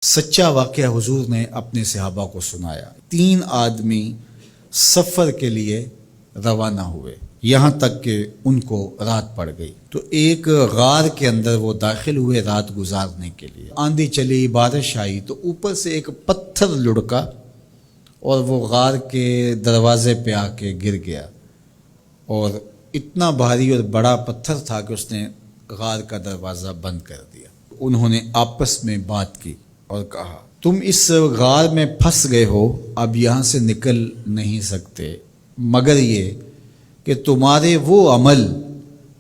سچا واقعہ حضور نے اپنے صحابہ کو سنایا۔ 3 آدمی سفر کے لیے روانہ ہوئے، یہاں تک کہ ان کو رات پڑ گئی تو ایک غار کے اندر وہ داخل ہوئے رات گزارنے کے لیے۔ آندھی چلی، بارش آئی تو اوپر سے ایک پتھر لڑکا اور وہ غار کے دروازے پہ آ کے گر گیا، اور اتنا بھاری اور بڑا پتھر تھا کہ اس نے غار کا دروازہ بند کر دیا۔ انہوں نے آپس میں بات کی اور کہا، تم اس غار میں پھنس گئے ہو، اب یہاں سے نکل نہیں سکتے مگر یہ کہ تمہارے وہ عمل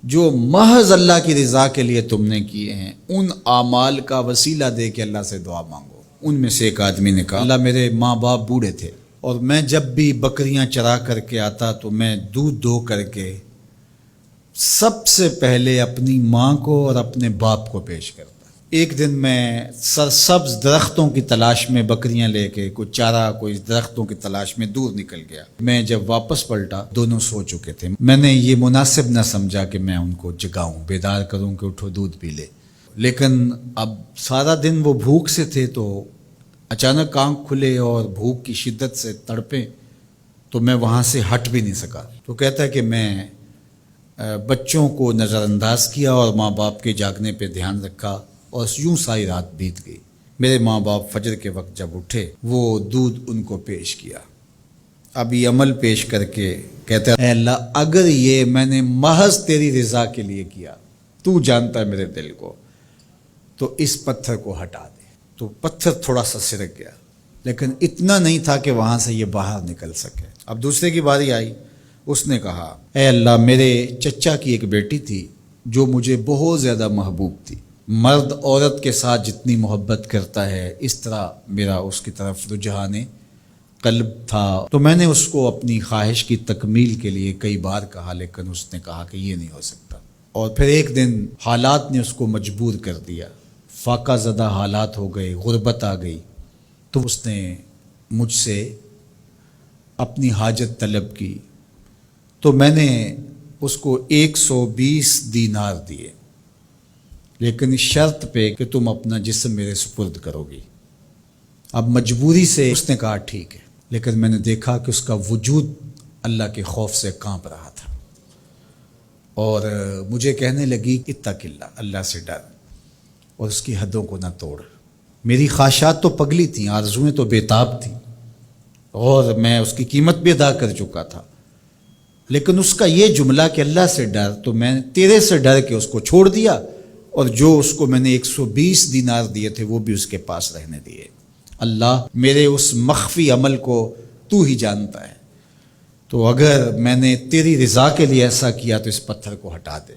جو محض اللہ کی رضا کے لیے تم نے کیے ہیں، ان اعمال کا وسیلہ دے کے اللہ سے دعا مانگو۔ ان میں سے ایک آدمی نے کہا، اللہ میرے ماں باپ بوڑھے تھے اور میں جب بھی بکریاں چرا کر کے آتا تو میں دودھ دو کر کے سب سے پہلے اپنی ماں کو اور اپنے باپ کو پیش کرتا۔ ایک دن میں سرسبز درختوں کی تلاش میں بکریاں لے کے کوئی چارہ کوئی درختوں کی تلاش میں دور نکل گیا۔ میں جب واپس پلٹا دونوں سو چکے تھے۔ میں نے یہ مناسب نہ سمجھا کہ میں ان کو جگاؤں، بیدار کروں کہ اٹھو دودھ پی لے، لیکن اب سارا دن وہ بھوک سے تھے تو اچانک آنکھ کھلے اور بھوک کی شدت سے تڑپے تو میں وہاں سے ہٹ بھی نہیں سکا۔ تو کہتا ہے کہ میں بچوں کو نظر انداز کیا اور ماں باپ کے جاگنے پہ دھیان رکھا، اور یوں ساری رات بیت گئی۔ میرے ماں باپ فجر کے وقت جب اٹھے وہ دودھ ان کو پیش کیا۔ اب یہ عمل پیش کر کے کہتا ہے، اے اللہ اگر یہ میں نے محض تیری رضا کے لیے کیا، تو جانتا ہے میرے دل کو، تو اس پتھر کو ہٹا دے۔ تو پتھر تھوڑا سا سرک گیا، لیکن اتنا نہیں تھا کہ وہاں سے یہ باہر نکل سکے۔ اب دوسرے کی باری آئی، اس نے کہا، اے اللہ میرے چچا کی ایک بیٹی تھی جو مجھے بہت زیادہ محبوب تھی، مرد عورت کے ساتھ جتنی محبت کرتا ہے اس طرح میرا اس کی طرف رجحان قلب تھا، تو میں نے اس کو اپنی خواہش کی تکمیل کے لیے کئی بار کہا، لیکن اس نے کہا کہ یہ نہیں ہو سکتا۔ اور پھر ایک دن حالات نے اس کو مجبور کر دیا، فاقہ زدہ حالات ہو گئے، غربت آ گئی، تو اس نے مجھ سے اپنی حاجت طلب کی، تو میں نے اس کو 120 دینار دیے، لیکن اس شرط پہ کہ تم اپنا جسم میرے سپرد کرو گی۔ اب مجبوری سے اس نے کہا ٹھیک ہے، لیکن میں نے دیکھا کہ اس کا وجود اللہ کے خوف سے کانپ رہا تھا، اور مجھے کہنے لگی اتق اللہ، اللہ سے ڈر اور اس کی حدوں کو نہ توڑ۔ میری خواہشات تو پگلی تھیں، آرزویں تو بےتاب تھیں، اور میں اس کی قیمت بھی ادا کر چکا تھا، لیکن اس کا یہ جملہ کہ اللہ سے ڈر، تو میں تیرے سے ڈر کے اس کو چھوڑ دیا، اور جو اس کو میں نے 120 دینار دیے تھے وہ بھی اس کے پاس رہنے دیے۔ اللہ میرے اس مخفی عمل کو تو ہی جانتا ہے، تو اگر میں نے تیری رضا کے لیے ایسا کیا تو اس پتھر کو ہٹا دے۔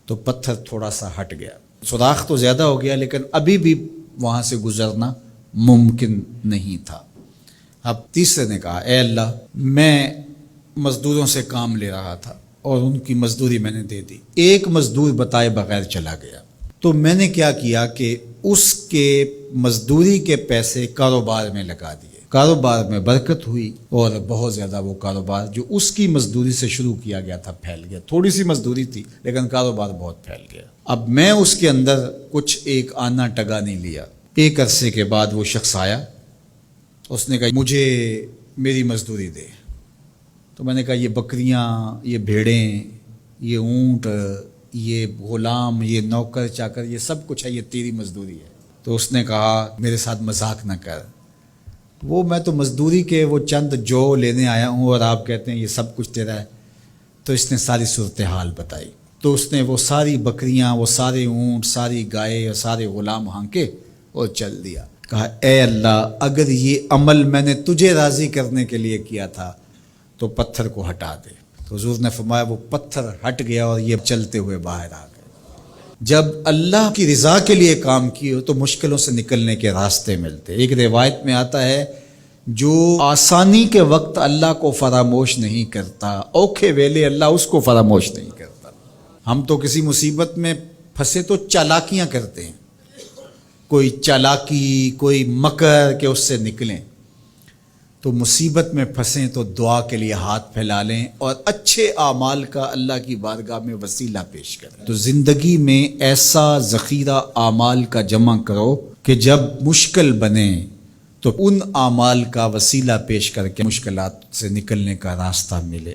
تو پتھر تھوڑا سا ہٹ گیا، سوراخ تو زیادہ ہو گیا لیکن ابھی بھی وہاں سے گزرنا ممکن نہیں تھا۔ اب تیسرے نے کہا، اے اللہ میں مزدوروں سے کام لے رہا تھا اور ان کی مزدوری میں نے دے دی، ایک مزدور بتائے بغیر چلا گیا، تو میں نے کیا کیا کہ اس کے مزدوری کے پیسے کاروبار میں لگا دیے، کاروبار میں برکت ہوئی، اور بہت زیادہ وہ کاروبار جو اس کی مزدوری سے شروع کیا گیا تھا پھیل گیا۔ تھوڑی سی مزدوری تھی لیکن کاروبار بہت پھیل گیا۔ اب میں اس کے اندر کچھ ایک آنا ٹگا نہیں لیا۔ ایک عرصے کے بعد وہ شخص آیا، اس نے کہا مجھے میری مزدوری دے۔ تو میں نے کہا یہ بکریاں، یہ بھیڑیں، یہ اونٹ، یہ غلام، یہ نوکر چاکر، یہ سب کچھ ہے، یہ تیری مزدوری ہے۔ تو اس نے کہا میرے ساتھ مذاق نہ کر، وہ میں تو مزدوری کے وہ چند جو لینے آیا ہوں اور آپ کہتے ہیں یہ سب کچھ تیرا ہے۔ تو اس نے ساری صورتحال بتائی، تو اس نے وہ ساری بکریاں، وہ سارے اونٹ، ساری گائے اور سارے غلام ہانکے اور چل دیا۔ کہا اے اللہ اگر یہ عمل میں نے تجھے راضی کرنے کے لیے کیا تھا تو پتھر کو ہٹا دے۔ تو حضور نے فرمایا وہ پتھر ہٹ گیا اور یہ چلتے ہوئے باہر آ گئے۔ جب اللہ کی رضا کے لیے کام کیے تو مشکلوں سے نکلنے کے راستے ملتے۔ ایک روایت میں آتا ہے جو آسانی کے وقت اللہ کو فراموش نہیں کرتا، اوکھے ویلے اللہ اس کو فراموش نہیں کرتا۔ ہم تو کسی مصیبت میں پھنسے تو چالاکیاں کرتے ہیں، کوئی چالاکی، کوئی مکر کہ اس سے نکلیں۔ تو مصیبت میں پھنسیں تو دعا کے لیے ہاتھ پھیلا لیں اور اچھے اعمال کا اللہ کی بارگاہ میں وسیلہ پیش کریں۔ تو زندگی میں ایسا ذخیرہ اعمال کا جمع کرو کہ جب مشکل بنے تو ان اعمال کا وسیلہ پیش کر کے مشکلات سے نکلنے کا راستہ ملے.